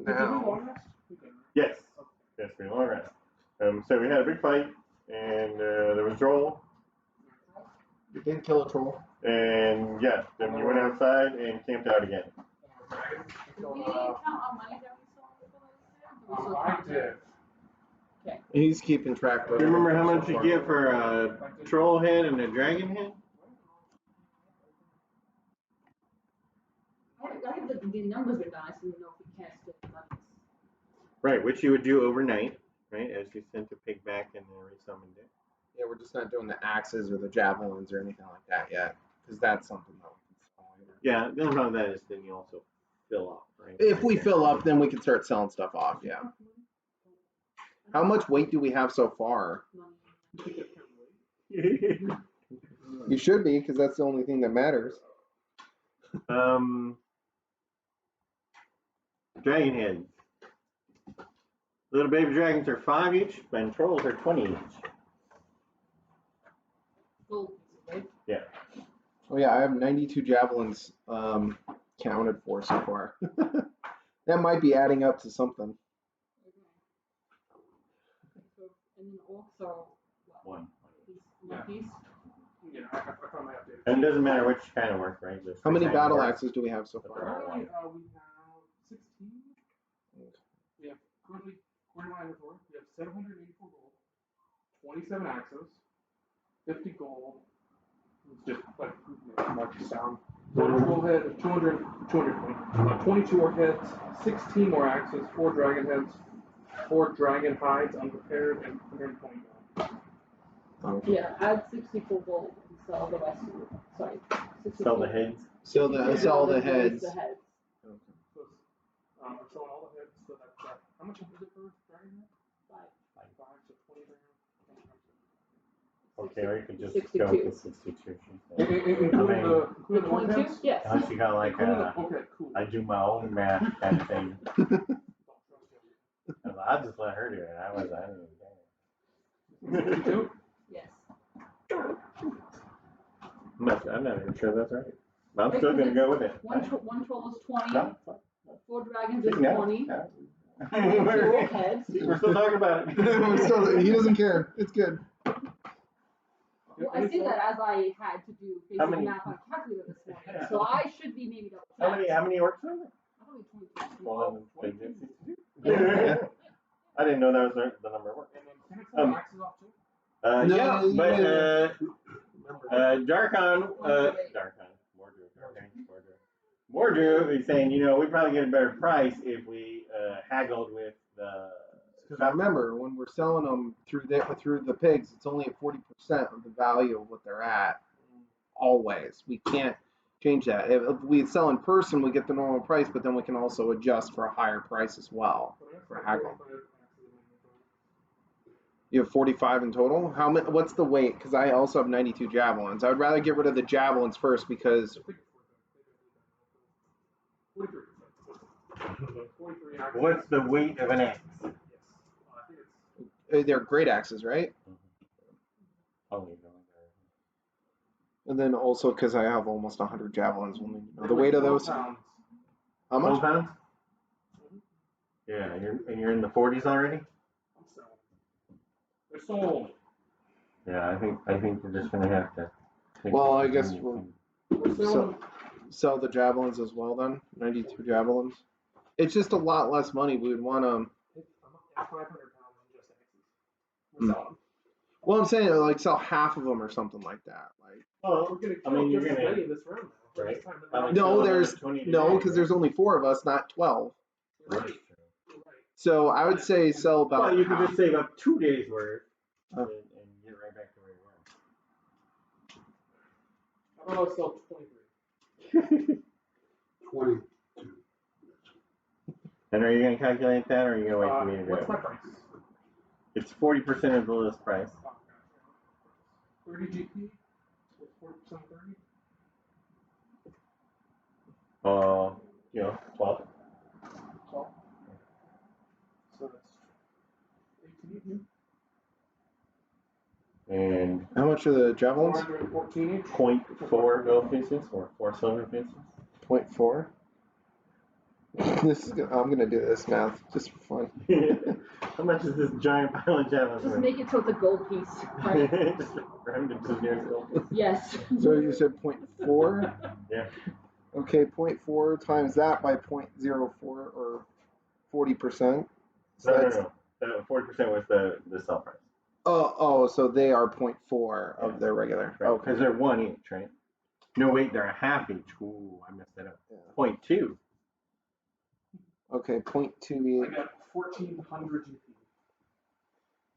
now. Yes. Yes, we long rest. So we had a big fight, and there was a troll. You did kill a troll. And yeah, then we went outside and camped out again. Did we count our money that we sold? I did. Okay. He's keeping track. Do you remember how much you give for a troll head and a dragon head? I have the numbers written down. I just didn't know if we cast it. Right, which you would do overnight, right? As you sent a pig back and resummoned it. Yeah, we're just not doing the axes or the javelins or anything like that yet, because that's something that we can sell later. Yeah, the only problem with that is then you also fill up, right? If we fill up, then we can start selling stuff off, yeah. How much weight do we have so far? You should be, because that's the only thing that matters. Dragon heads. Little baby dragons are 5 each, and trolls are 20 each. Gold, right? Yeah. Oh yeah, I have 92 javelins counted for so far. That might be adding up to something. Okay. So, and then also, what? One piece? Yeah, I found my update. And it doesn't matter which kind of work, right? How many battle axes do we have so far? Currently, we have 16. We have currently, according to my inventory, we have 784 gold, 27 axes, 50 gold. It's just like sound. 1 troll head, 22 orc heads, 16 more axes, 4 dragon heads, 4 dragon hides unprepared, and 120 gold. Okay. Yeah, add 64 gold and sell the rest of it. Sorry. 64. Sell the heads. Sell the heads. The heads. We're selling all the heads, so that's how much is it for dragon head? 5, so 20 grand. Okay, or you could just 62. go with 62. Including the 22? Yes. Unless you got like a, okay, cool. I do my own math kind of thing. I'll just let her do it. I didn't even care. Yes. I'm not even sure that's right. But I'm still going to go with it. One troll is 20. No, 4 dragons is no, 20. no. 2 heads. We're still talking about it. He doesn't care. It's good. Well, I see that as I had to do basic math on a calculator this morning, so I should be maybe double checked. How many orcs are there? I thought it was 22. Well, then, I didn't know that was the number of orcs. Can I sell axes off too? Yeah, but Darkon, Mordu is saying, we probably get a better price if we haggled with the. Because remember, when we're selling them through the pigs, it's only at 40% of the value of what they're at. Always, we can't change that. If we sell in person, we get the normal price, but then we can also adjust for a higher price as well for haggle. You have 45 in total. How many? What's the weight? Because I also have 92 javelins. I would rather get rid of the javelins first because. 43. What's the weight of an axe? They're great axes, right? And then also because I have almost 100 javelins, we'll need to know the weight of those. Pounds. How much? 12 pounds? Yeah, and you're in the 40s already? They're sold. Yeah, I think we're just gonna have to. Well, I guess we'll sell the javelins as well then. 92 javelins. It's just a lot less money. We would want to. 500 pounds in just axes. We're selling. Well, I'm saying like sell half of them or something like that. Like. Well, we're gonna you're just gonna in this round now. right. No, because there's only 4 of us, not 12. Right. So I would say sell about. Well, you could half. just save up 2 days worth and get right back to where you were. How about I sell 23? 22. And are you going to calculate that, or are you going to wait for me to do What's it? my price? It's 40% of the list price. 30 GP with 40% 30. 12. 12. So that's 18. And How much are the javelins? 414 each. 0.4 gold pieces or 4 silver pieces. 0.4. I'm gonna do this math just for fun. How much is this giant pile of javelins? Just make it so it's a gold piece. Right? Just for him to just near gold. Yes. So you said 0.4? Yeah. Okay, 0.4 times that by 0.04 or 40%. So No. 40% was the sell price. Oh, so they are 0.4 of their regular. Right. Okay. Because they're one each, right? No, wait, they're a half each. Ooh, I messed that up. Yeah. 0.2. Okay, 0.2 I got 1,400 GP.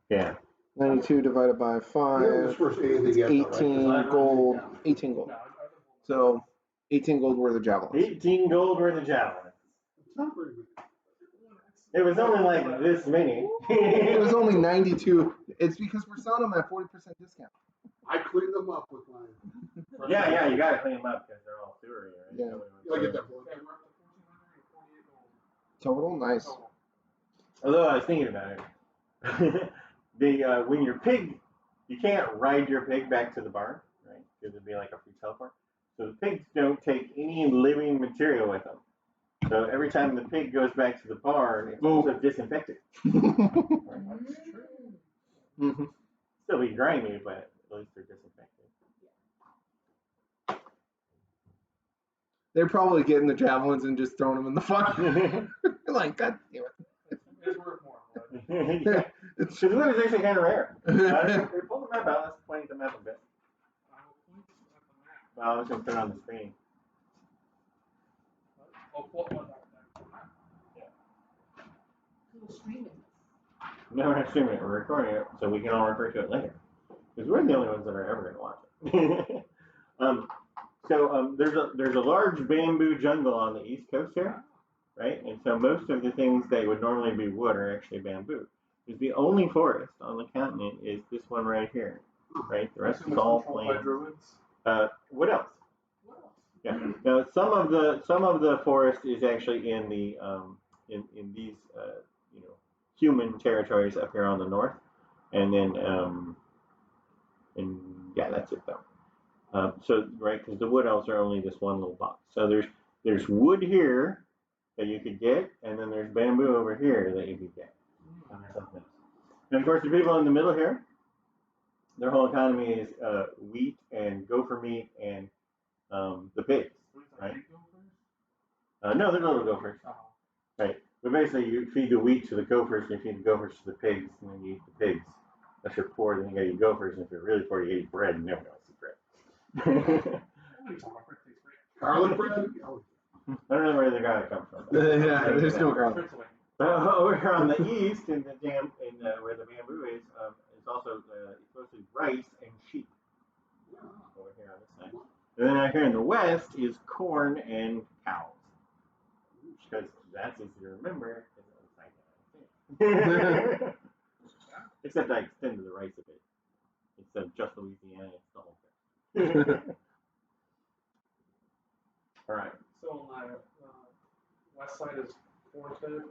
Yeah. 92 divided by 5. It's 18 gold. 18 gold. So 18 gold worth of javelins. 18 gold worth of javelins. It was only like this many. It was only 92. It's because we're selling them at 40% discount. I cleaned them up with mine. Yeah, you gotta clean them up because they're all sewery, right? Yeah. I get that. Total? Nice. Although I was thinking about it, when your pig, you can't ride your pig back to the barn, right? Because it'd be like a free teleport. So the pigs don't take any living material with them. So every time the pig goes back to the barn, it's also disinfected. Mm-hmm. Still be grimy, but at least they're disinfected. They're probably getting the javelins and just throwing them in the fire. Like, God damn it. It's worth more. Yeah. Because wood is actually kind of rare. Pull the map out. Let's point the map a bit. Well, I was going to put it on the screen. No, we're not streaming it. We're recording it, so we can all refer to it later. Because we're the only ones that are ever going to watch it. There's a large bamboo jungle on the east coast here, right? And so most of the things that would normally be wood are actually bamboo. Because the only forest on the continent is this one right here, right? The rest is all plain. What else? Yeah. Now some of the forest is actually in the in these human territories up here on the north, and then that's it though. So right, because the wood elves are only this one little box. So there's wood here that you could get, and then there's bamboo over here that you could get. And of course, the people in the middle here, their whole economy is wheat and gopher meat and the pigs, right? No, they're little gophers, right? But basically, you feed the wheat to the gophers, and you feed the gophers to the pigs, and then you eat the pigs. If you're poor, then you gotta eat gophers, and if you're really poor, you eat bread, and never gonna see bread. Garlic bread? I don't know where the garlic comes from. Yeah, there's no garlic. Over here on the east, where the bamboo is also mostly rice and sheep. Over here on this side. And then out here in the west is corn and cows. Because that's easy to remember. Except I extended the rice a bit. Instead of just Louisiana, it's the whole thing. All right. So my west side is corn-fed.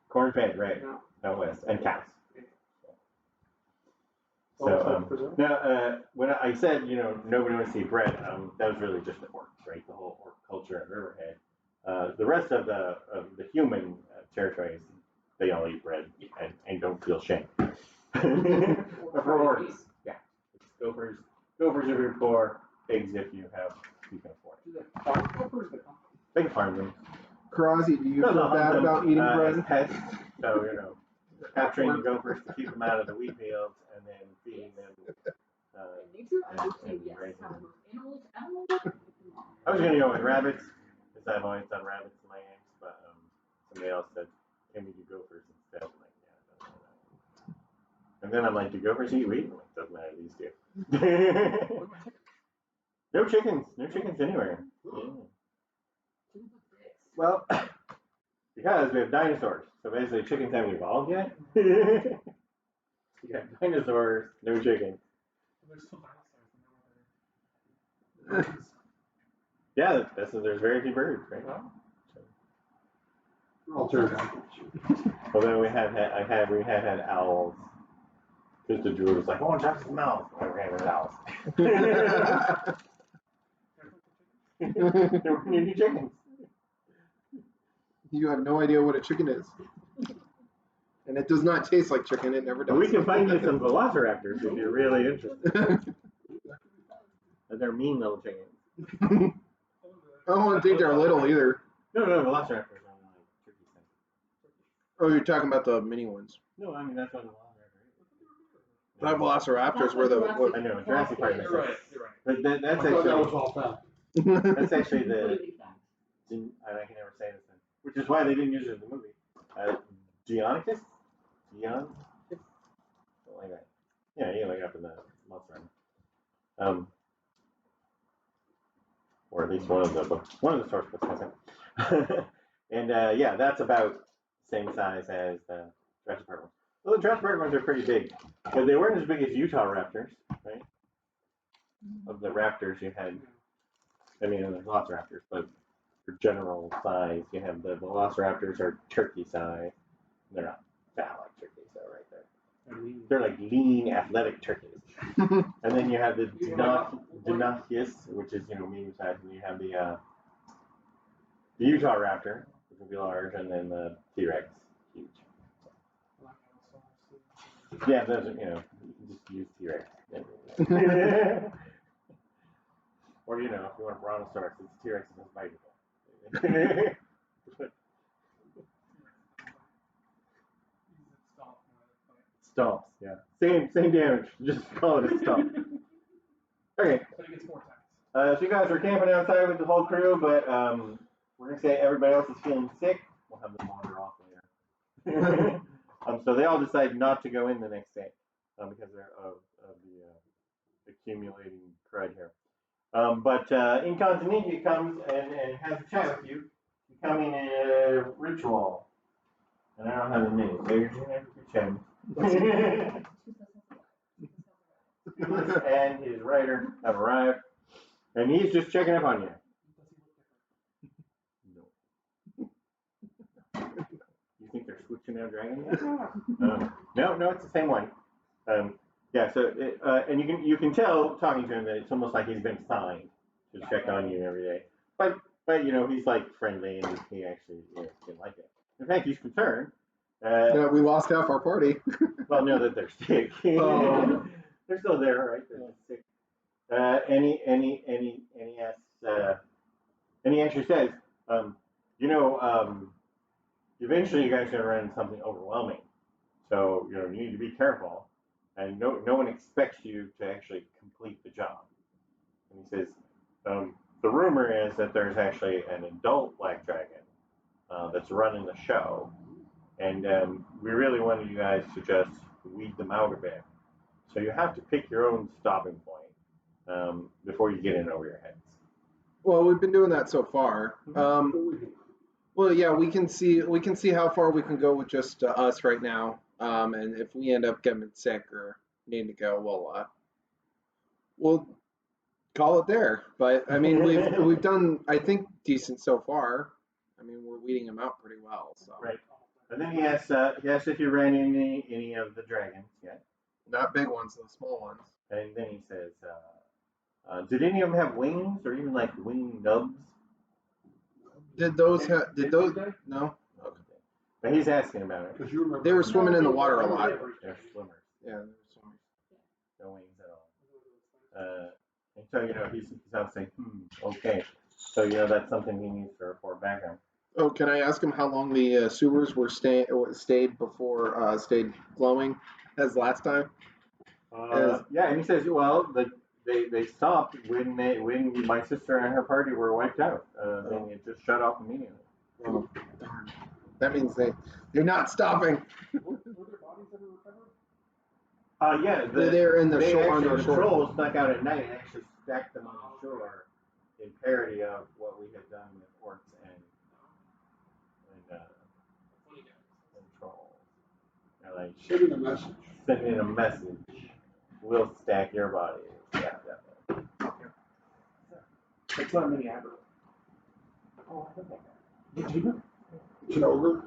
Corn-fed, right? Yeah. Out west, and cows. So now, when I said nobody wants to eat bread, that was really just the orcs, right? The whole orc culture at Riverhead. The rest of the human territories, they all eat bread and don't feel shame. But for orcs, yeah, it's gophers if you're poor, pigs if you can afford it. Big farmers. Karazi, do you feel bad about eating bread? Pets, so capturing the gophers to keep them out of the wheat fields and then feeding them. I was gonna go with rabbits because I've always done rabbits in my eggs, but somebody else said, "Can we do gophers instead?" I'm like, yeah, doesn't matter. And then I'm like, "Do gophers eat wheat?" I'm like, doesn't matter, these do. No chickens anywhere. Yeah. Well, because we have dinosaurs, so basically chickens haven't evolved yet. You got dinosaurs, no chickens. There's still dinosaurs. Yeah, there's very few birds, right? Although we have had owls. Just the Drew was like, "Oh, Jack's mouth." We have had owls. There weren't any chickens. You have no idea what a chicken is. And it does not taste like chicken. It never does. We can find you some velociraptors if you're really interested. They're mean little chickens. I don't want to think they're little either. No, velociraptors are like turkey size. Oh, you're talking about the mini ones. No, I mean that's what a velociraptor is. That velociraptors were the. I know, Jurassic Park. You're right. But that's I thought that was actually all fact. that's actually the. And I can never say this then, which is why they didn't use it in the movie. Geonicus? Something like that. Yeah, you can look it up in the monster. Or at least one of the source books has it. And yeah, that's about the same size as the Jurassic Park ones. Well, the Jurassic Park ones are pretty big, but they weren't as big as Utah raptors, right? Of the raptors you had, I mean, there's lots of raptors, but for general size, you have the velociraptors are turkey size. They're not fat like turkeys, though, right there. They're like lean, athletic turkeys. And then you have the Deinonychus, which is medium sized, and you have the Utah raptor, which will be large, and then the T-Rex, huge. Yeah, those are, you can just use T-Rex. Or if you want a brontosaurus, it's T-Rex is biteable. Stomps, yeah. Same damage. Just call it a stomp. Okay. But it gets more times. So you guys are camping outside with the whole crew, but we're gonna say everybody else is feeling sick. We'll have them wander off later. So they all decide not to go in the next day because of the accumulating crud here. But Incontinenti comes and has a chat with you, becoming a ritual. And I don't have the name, so you're gonna have to chat. And his writer have arrived, and he's just checking up on you. No. You think they're switching out dragon yet? No, it's the same one. Yeah. So, and you can tell talking to him that it's almost like he's been signed to check on you every day. But he's like friendly, and he actually can like it. In fact, he's concerned. Yeah, we lost half our party. Well, no, that they're sick. Oh. They're still there, right? They're just sick. And he asks, and he actually says, eventually you guys are going to run into something overwhelming. So, you need to be careful. And no one expects you to actually complete the job. And he says, the rumor is that there's actually an adult black dragon that's running the show. And we really wanted you guys to just weed them out a bit. So you have to pick your own stopping point before you get in over your heads. Well, we've been doing that so far. Well, yeah, we can see how far we can go with just us right now. And if we end up getting sick or need to go, we'll call it there. But I mean, we've done, I think, decent so far. I mean, we're weeding them out pretty well. So. Right. And then he asks if you ran any of the dragons yet. Not big ones, the small ones. And then he says, did any of them have wings or even like wing nubs? Did those? No. Okay. But he's asking about it. They were swimming in the water a lot. They're swimmers. Yeah, they were swimmers. No wings at all. And so he's obviously okay. So that's something he needs to report back on. Oh, can I ask him how long the sewers were stayed before stayed glowing as last time? Yeah, and he says, well, they stopped when my sister and her party were wiped out. And it just shut off immediately. Oh, darn. That means they're not stopping. Were their bodies ever recovered? Yeah, they're in the shore. Actually, the trolls snuck out at night and actually stacked them on the shore in parody of what we had done with orcs and trolls. They're like Sending a message. Sending a message. We'll stack your bodies. Yeah, definitely. It's not a mini agro. Oh, I think that. It's an ogre.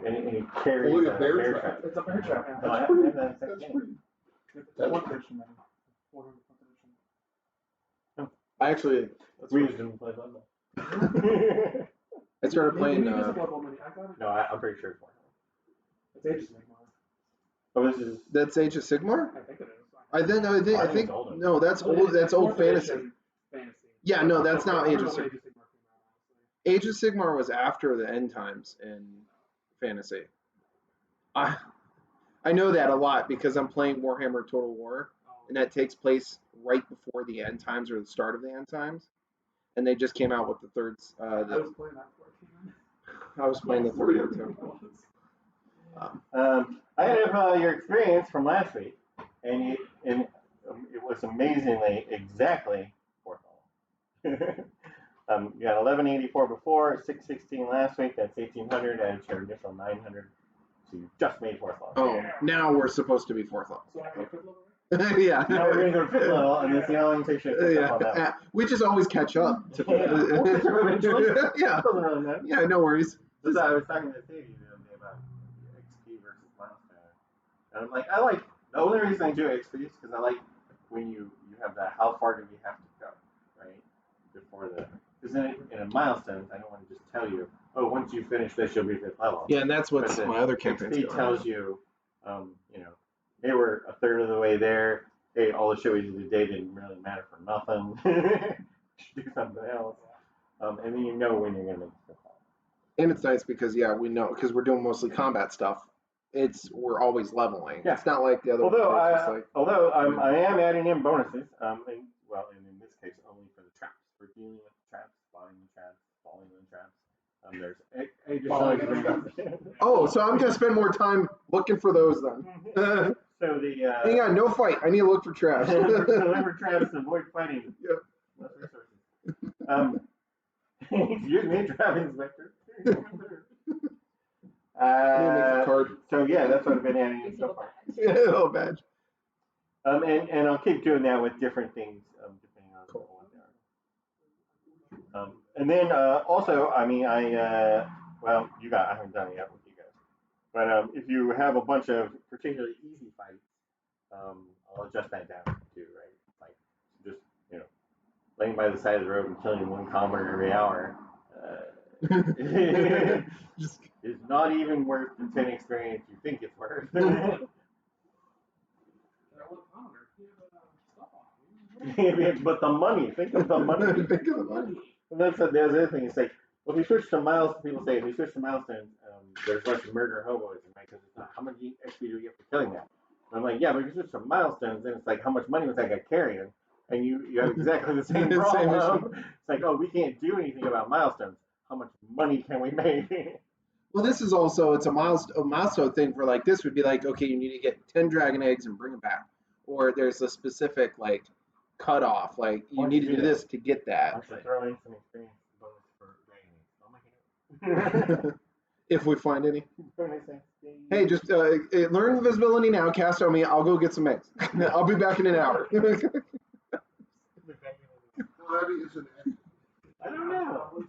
And he carries Only a a bear bear trap. trap. It's a bear trap. Yeah. No, I That's haven't pretty. had that That's second pretty. That's one edition, man. 4th edition. I actually. We used them to play Blood Bowl. I started playing. Maybe it's a Blood Bowl mini. I got it. No, I'm pretty sure it's Warhammer. It's Age of Sigmar. Oh, this is. That's Age of Sigmar. I think it is. I think it's older. no, that's old. That's old fantasy. Fantasy. Yeah, no, that's not Age of Sigmar. Sigmar. Age of Sigmar was after the end times in fantasy. I know that a lot because I'm playing Warhammer Total War, and that takes place right before the end times or the start of the end times. And they just came out with the third. I was playing that for I was playing the third one too. I have your experience from last week, and it was amazingly exactly fourth level. You got 1184 before, 616 last week. That's 1800. Added your initial 900. So you just made fourth level. Oh, now we're supposed to be fourth level. So I got fifth level. Yeah. Now we're going to go to fifth level, and it's the only thing on that. We just always catch up. To We'll catch up eventually. Yeah. Doesn't really matter. Yeah, no worries. I was talking to Sadie the other day about XP versus milestone, and I'm like, the only reason I do XP is because I like when you have that how far do we have to go, right? Before because in a milestone, I don't want to just tell you, oh, once you finish this, you'll be fifth level. Yeah, and that's what my other campaigns XP tells you, they were a third of the way there. Hey, all the shit we did today didn't really matter for nothing. Should do something else. And then you know when you're going to make it. And it's nice because we know because we're doing mostly combat stuff. We're always leveling. Yeah. It's not like the other. Although I am adding in bonuses. And in this case only for the traps. For dealing with the traps, spotting the traps, falling in the traps. There's additional experience. Oh, so I'm gonna spend more time looking for those then. So the hang on, no fight. I need to look for traps. Deliver traps and avoid fighting. Yep. Less resources. Excuse me, trap inspector. Card. So yeah, that's what I've been adding so far. Oh, badge. And I'll keep doing that with different things, depending on what they are. And then also, I haven't done it yet with you guys. But if you have a bunch of particularly easy fights, I'll adjust that down too, right? Like just laying by the side of the road and killing one commoner every hour. Is not even worth the 10 experience you think it's worth. But the money, think of the money. Think of the money. And that's the other thing. It's like, well, if you switch to milestones, people say if you switch to milestones, there's less murder hobos, right? Because it's not how much XP do you get for killing that? And I'm like, yeah, but if you switch to milestones, then it's like how much money was that guy carrying? And you have exactly the same problem. It's like, oh, we can't do anything about milestones. How much money can we make? Well, this is also a milestone thing for like this would be like, okay, you need to get 10 dragon eggs and bring them back, or there's a specific like cutoff, like you need to do this to get that. I should throw in some experience bonus for dragon eggs. If we find any. Hey, just learn invisibility now. Cast on me. I'll go get some eggs. I'll be back in an hour. I don't know.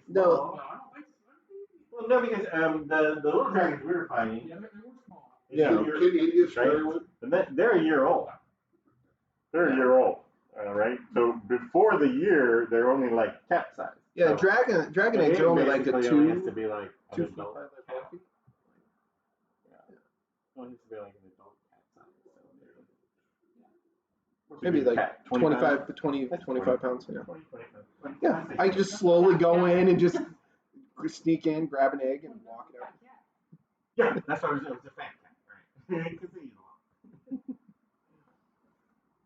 No. Well, no, because the little dragons we were fighting. Yeah. And they're a year old. They're a year old, right? So before the year, they're only like cat size. Yeah, so dragon eggs are only like a 2 has to be like 2 feet by adult 5 feet. Yeah. Only has to be like an adult cat size. So maybe like cat? 25 pounds. Yeah. 20, 25. Yeah, I just slowly go in and just sneak in, grab an egg, and walk it out. Yeah, that's what it was a fat cat, right?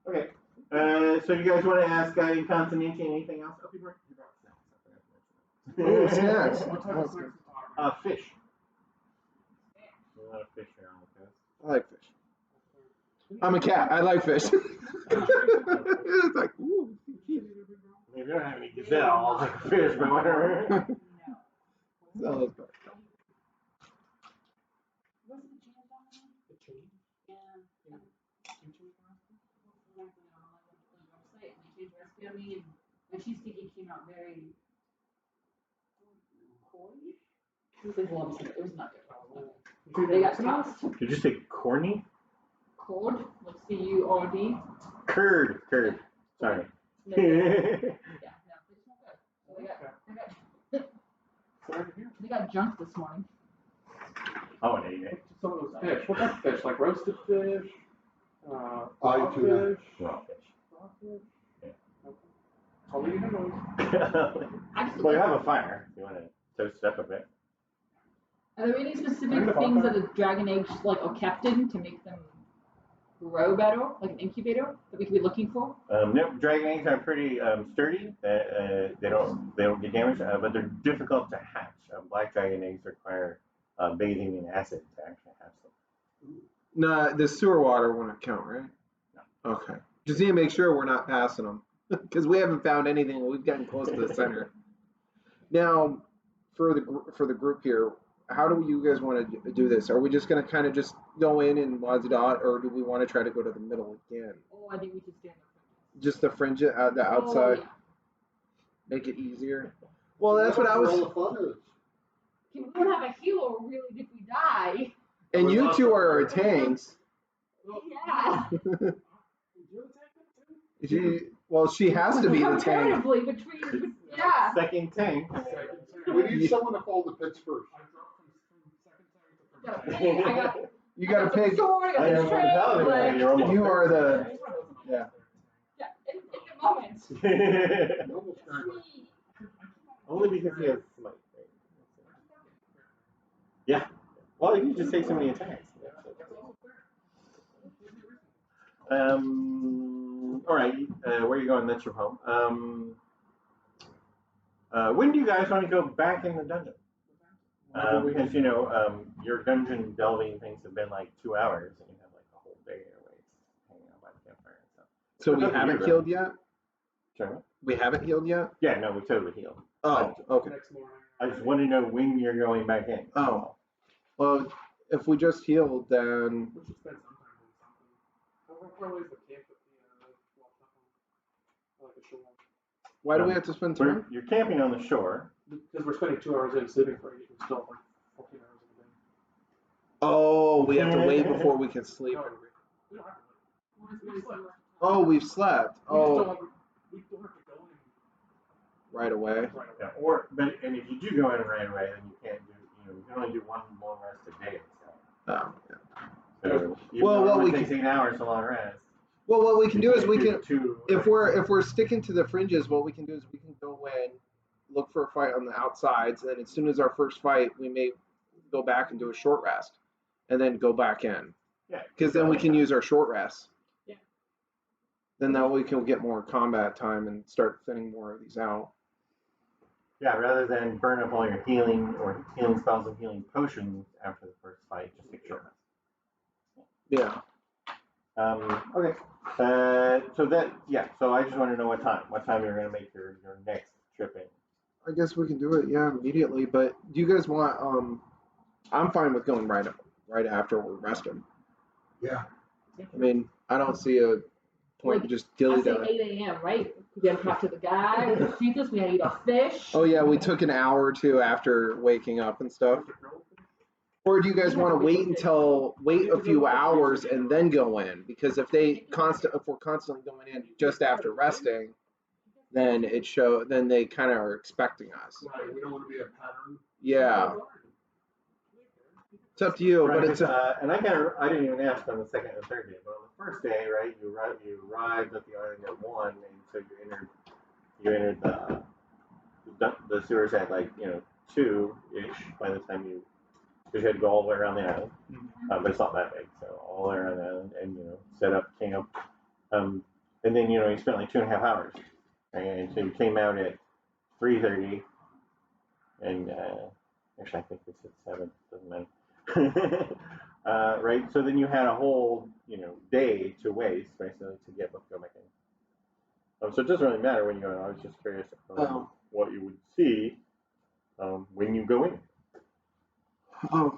Okay. So you guys want to ask Constantine anything else? Oh, people Oh, snacks. Fish. A lot of fish here on the coast. I like fish. I'm a cat. I like fish. It's like, ooh. If you don't have any gazelle, like fish, but whatever. What's the change on Yeah. I mean, my cheesecake came out very cold. It was lumps in it. It was not good. They got tossed. Did you say corny? Cold, like C-U-R-D. Curd. Sorry. Yeah, no, it's not good. So they got right here. They got junk this morning. Oh, and ate it. Some of those fish. What type of fish? Like roasted fish? Raw tuna. fish? Raw fish. Raw fish? Yeah. Okay. I'll leave those. Well, you have a fire. You want to toast it up a bit. Are there any specific things that the dragon eggs are kept in to make them grow better, like an incubator that we could be looking for? No, dragon eggs are pretty sturdy. They don't get damaged, but they're difficult to hatch. Black dragon eggs require bathing in acid to actually hatch them. No, the sewer water wouldn't count, right? No. Okay. Just need to make sure we're not passing them because we haven't found anything. We've gotten close to the center. Now, for the group here, how do you guys want to do this? Are we just going to kind of just go in and dot, or do we want to try to go to the middle again? Oh, I think we should stand there. Just the fringe, the outside, make it easier. Well, that's what I was. All the fun is. We don't have a healer really if we die. And you two are our tanks. Yeah. She has to be the tank. Comparatively between, yeah. Second tank. We need someone to hold the pits first. I got a pig, I got You got a some pig. sword, I got some strength, like, You're almost You are the. Yeah. yeah, in the moment. Almost there. Only because he has smite. Right? Yeah. Well, you can just take so many attacks. All right. Where are you going? That's your home. When do you guys want to go back in the dungeon? Because your dungeon delving things have been like 2 hours, and you have like a whole day away hanging out by the campfire and stuff. So we haven't healed yet? Sorry? We haven't healed yet? Yeah, no, we totally healed. Oh, okay. Next morning. I just want to know when you're going back in. Oh. Well, if we just healed, then. We should spend some time doing something. How far away is the camp that we like the shore? Why do we have to spend time? You're camping on the shore. Because we're spending 2 hours in sleeping for 8, we still have like 14 hours in the day. Oh, we have to wait before we can sleep. No, we don't have to. We slept. Oh, we've slept. We Oh, don't have to go in right away. right away. Yeah, and if you do go in right away, then you can't do. You can only do one long rest a day. Oh, yeah. So Well, what we takes can- 8 hours to long rest. Well, what we can do is we can. Two, If we're sticking to the fringes, what we can do is we can go in, look for a fight on the outsides, and as soon as our first fight, we may go back and do a short rest, and then go back in. Yeah. Because then we can use our short rest. Yeah. Then that we can get more combat time and start thinning more of these out. Yeah, rather than burn up all your healing or healing spells and healing potions after the first fight, just take short rest. Yeah. Okay. So I just want to know what time you're going to make your next trip in. I guess we can do it, yeah, immediately. But do you guys want? I'm fine with going right after we're rested. Yeah. I mean, I don't see a point in just I dilly say dally. 8 a.m., right? We gotta talk to the guy, we gotta feed this, we gotta eat our fish. Oh yeah, we took an hour or two after waking up and stuff. Or do you guys want to wait a few hours and then go in? Because if we're constantly going in just after resting, then then they kind of are expecting us. Right. We don't want to be a pattern. Yeah, it's up to you. Right, But it's and I didn't even ask on the second and third day, but on the first day, right, you arrived at the island at 1, and so you entered the sewers at 2-ish by the time because you had to go all the way around the island, but it's not that big, so all the way around the island, and set up camp, and then you spent like 2.5 hours, and so you came out at 3:30, and actually I think it's at 7, doesn't matter, right? So then you had a whole day to waste, right? So to go back in. So it doesn't really matter when you go in. I was just curious what you would see when you go in. oh,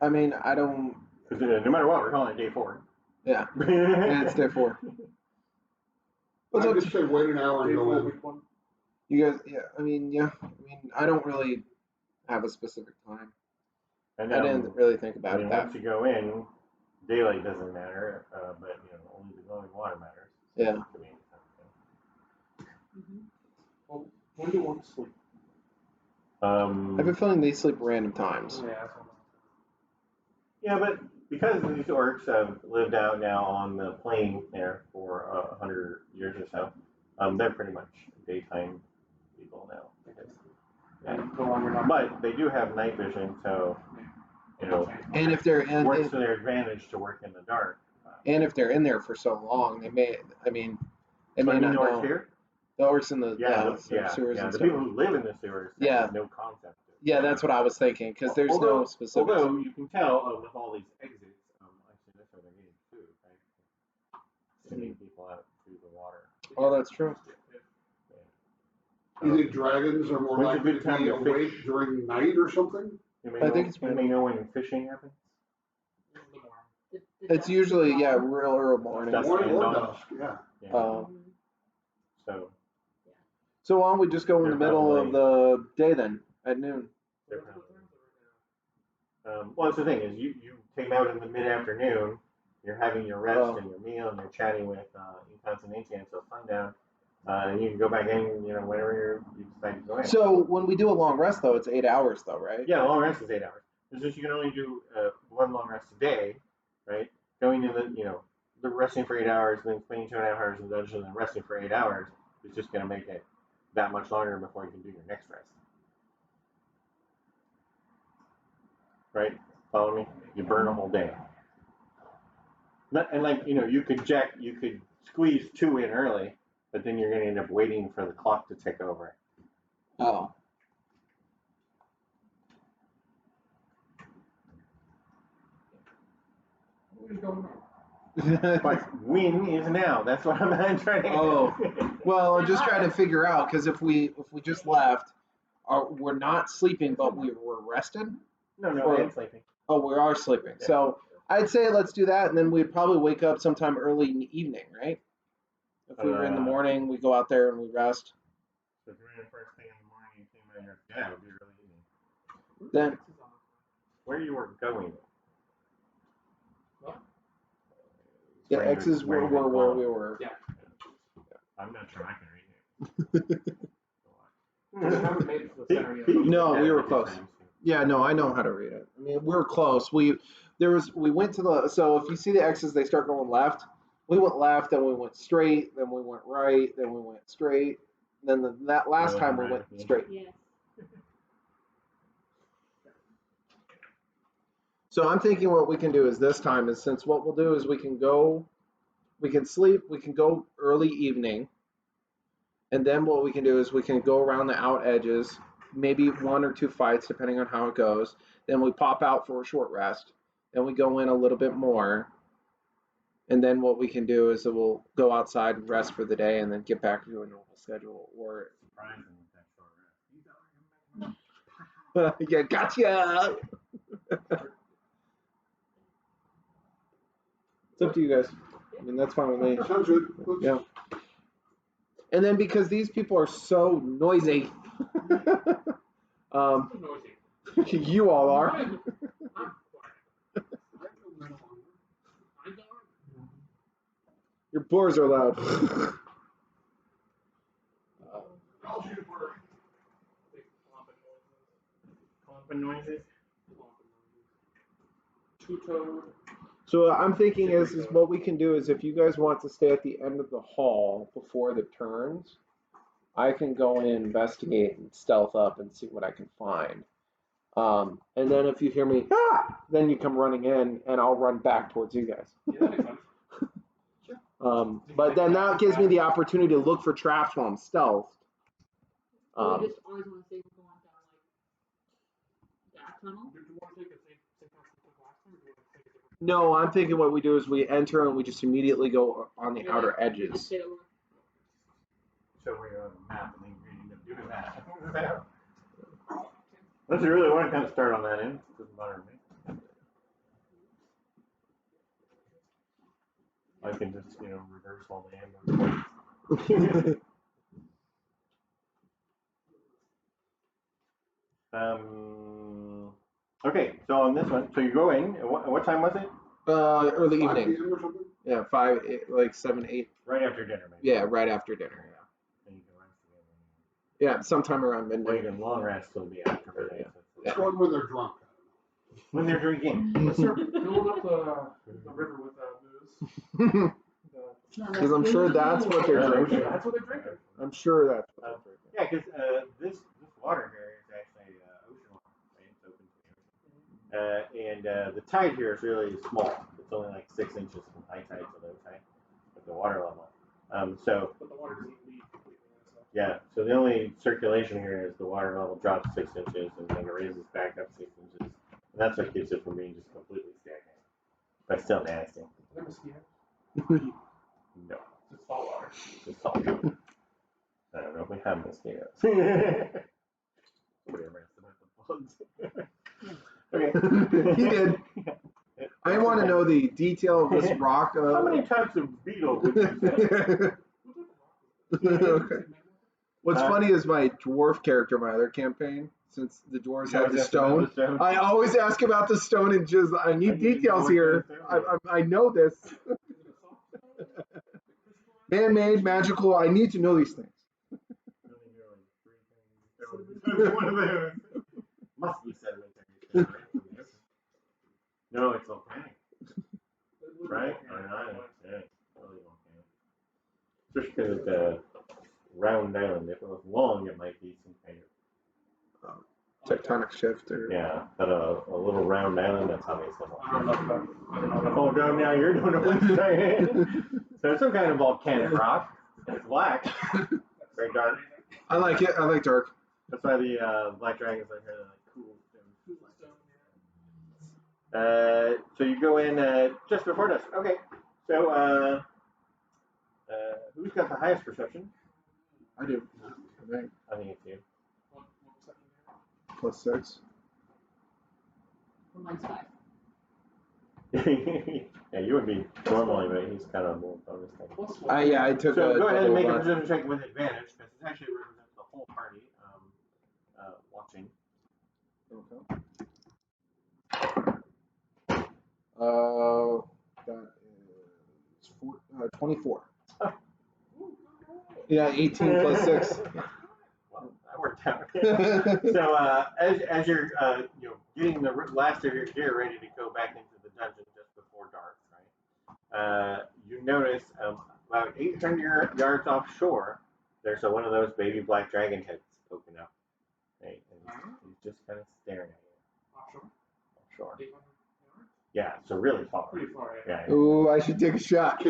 I mean, I don't. Because no matter what, we're calling it day 4. Yeah, yeah, it's day 4. What's I up? just say wait an hour and go in. You guys, yeah. I mean, I don't really have a specific time. And I didn't really think about it that. Once you go in, daylight doesn't matter, but only the glowing water matters. Yeah. To me. Well, when do you want to sleep? I have a feeling they sleep random times. Yeah, that's what Yeah, but because these orcs have lived out now on the plain there for 100 years or so, they're pretty much daytime people now. no longer not. But they do have night vision, so And if they're works to their advantage to work in the dark. And if they're in there for so long, they may. I mean, they may not orcs know. here? The orcs in the sewers and the stuff. people who live in the sewers have no concept. Yeah, that's what I was thinking, because there's no specifics. Although you can tell with all these exits, actually that's where they're getting food, right? Sending people out through the water. Oh, that's true. You think dragons are more When's a likely good to time be to awake fish? during night or something? I think it's when they know when fishing happens. It's usually real early morning. Dusk Morning and or dawn. dusk, yeah. So why don't we just go in the middle of the day then, at noon? Well, that's the thing is you came out in the mid-afternoon. You're having your rest and your meal, and you're chatting with Incontinentia until sundown. And you can go back in, whenever you decide to go in. So when we do a long rest, though, it's 8 hours, though, right? Yeah, a long rest is 8 hours. It's just you can only do one long rest a day, right? Going in the resting for 8 hours, then spending 2.5 hours in the dungeon, and resting for 8 hours is just going to make it that much longer before you can do your next rest. Right? Follow me? You burn a whole day. And you could squeeze 2 in early, but then you're going to end up waiting for the clock to tick over. Oh. But when is now? That's what I'm trying to. Oh, well, I'm just trying to figure out, because if we just left, we're not sleeping, but we were rested. No, I'm sleeping. Oh, we are sleeping. Yeah. So I'd say let's do that, and then we'd probably wake up sometime early in the evening, right? If we were in the morning, we go out there and we rest. So if you're in the first thing in the morning, you came out here, it would be early evening. Then where you were going? yeah, X's were where we were. Yeah. I'm not sure I can read it. No, we were close. Yeah, no, I know how to read it. I mean, we're close. We went to the, so if you see the X's, they start going left. We went left, then we went straight, then we went right, then we went straight. Then that last time we went straight. Yes. So I'm thinking what we can do is this time is, since what we'll do is we can sleep, we can go early evening. And then what we can do is we can go around the out edges, maybe 1 or 2 fights, depending on how it goes. Then we pop out for a short rest. Then we go in a little bit more. And then what we can do is we'll go outside and rest for the day and then get back to a normal schedule. Or yeah, gotcha. It's up to you guys. I mean, that's fine with me. Sounds good. Yeah. And then because these people are so noisy, you all are. Your boars are loud. Clumping noises. Two-toed. So I'm thinking is what we can do is, if you guys want to stay at the end of the hall before the turns, I can go in and investigate and stealth up and see what I can find. And then if you hear me, then you come running in, and I'll run back towards you guys. Yeah, that makes sense. But then that gives me the opportunity to look for traps while I'm stealthed. We just always want to say we're going down that tunnel. Did you want to take the same path we took last time, or do you want to take a different? No, I'm thinking what we do is we enter and we just immediately go on the outer We edges. just stay over. So we go on the map and then you end up doing that. Unless you really want to kind of start on that end, it doesn't bother me. I can just, reverse all the ambulance. Okay, so on this one, so you go in, what time was it? Early 5 evening. p.m. or something? Yeah, 5, 8, like 7, 8. Right after dinner, maybe. Yeah, right after dinner. Yeah. And you can run Yeah, sometime around Or midnight. even long rest will be after midnight. It's one when they're drunk. When they're drinking. Start filling up the river with booze. Because I'm sure that's what they're drinking. That's what they're drinking. I'm sure that's what they're drinking. Yeah, because this water here is actually ocean water, right? It's open to the ocean. And the tide here is really small. It's only like 6 inches from high tide to low tide at the water level. So But the water doesn't leave completely. So. yeah, so the only circulation here is the water level drops 6 inches and then it raises back up 6 inches. And that's what keeps it from being just completely stagnant. But still nasty. Is there mosquitoes? No, It's salt water. it's just salt. I don't know if we have mosquitoes. Somebody ever asked about the bugs. Okay. He did. I want to know the detail of this rock. How many types of beetle would you say? Okay. What's funny is my dwarf character, my other campaign, since the dwarves had the stone, I always ask about the stone and just, I need details here. I know this. Man-made, magical, I need to know these things. One of those. Must be sedimentary. No, it's volcanic. Right? Yeah, totally volcanic. Especially because it's a round island. If it was long, it might be some kind of Tectonic shift or but a little round island. That's obviously I don't know volcanic. about Oh, no, now you're doing it. So it's some kind of volcanic rock. It's black, very dark. I like it. I like dark. That's why the black dragons are here. They're like cool. So you go in just before dusk. Okay. So who's got the highest perception? I do. I think it's you. +6. Well, mine's 5. Yeah, you would be normally, but he's kind of more bonus thing. I took So a go ahead and make a double perception check with advantage because it actually represents the whole party watching. That is 24. Yeah, 18 +6. Well, that worked out. So as you're getting the last of your gear ready to go back into the dungeon just before dark, right? You notice about 800 yards offshore, there's one of those baby black dragon heads poking up. Right? And he's just kind of staring at you. Offshore. 800 yards? Yeah, so really far. Pretty far, Yeah. Ooh, I should take a shot.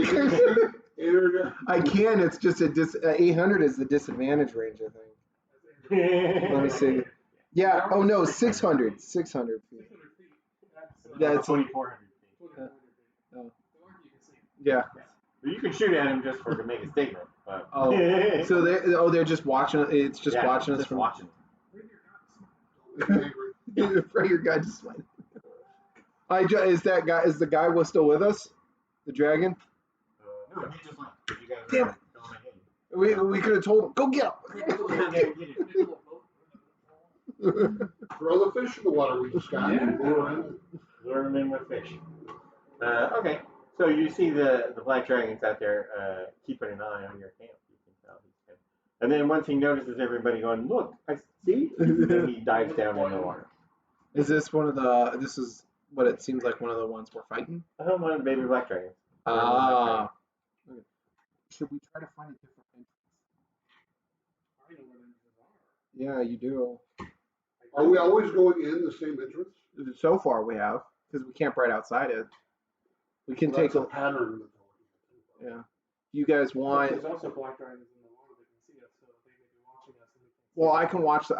I can. It's just 800 is the disadvantage range, I think. Let me see. Yeah. Oh no, 600. 600 feet. 600 feet. That's 2,400 feet. 2,400 feet. Oh. The longer you can see. Yeah. But you can shoot at him just to make a statement. But Oh, so they're just watching. It's just watching us just from. watching. Pray your God just went. Is the guy was still with us? The dragon? No, he just left. You guys Damn were going ahead. We could have told him, go get him. Throw the fish in the water we just got. Lure him in with fish. Okay, so you see the black dragons out there keeping an eye on your camp. You can tell he's kind of, and then once he notices everybody going, look, I see, then he dives down in the water. Is this one of the? This is what it seems like one of the ones we're fighting. One of the baby black dragons. Ah. Okay. Should we try to find a different entrance? I know where the entrances are. Yeah, you do. Are we always going in the same entrance? So far we have, because we camp right outside it. We can take a pattern. Yeah. You guys want? There's also black dragons in the water that can see us, so they may be watching us. And we can't Well, I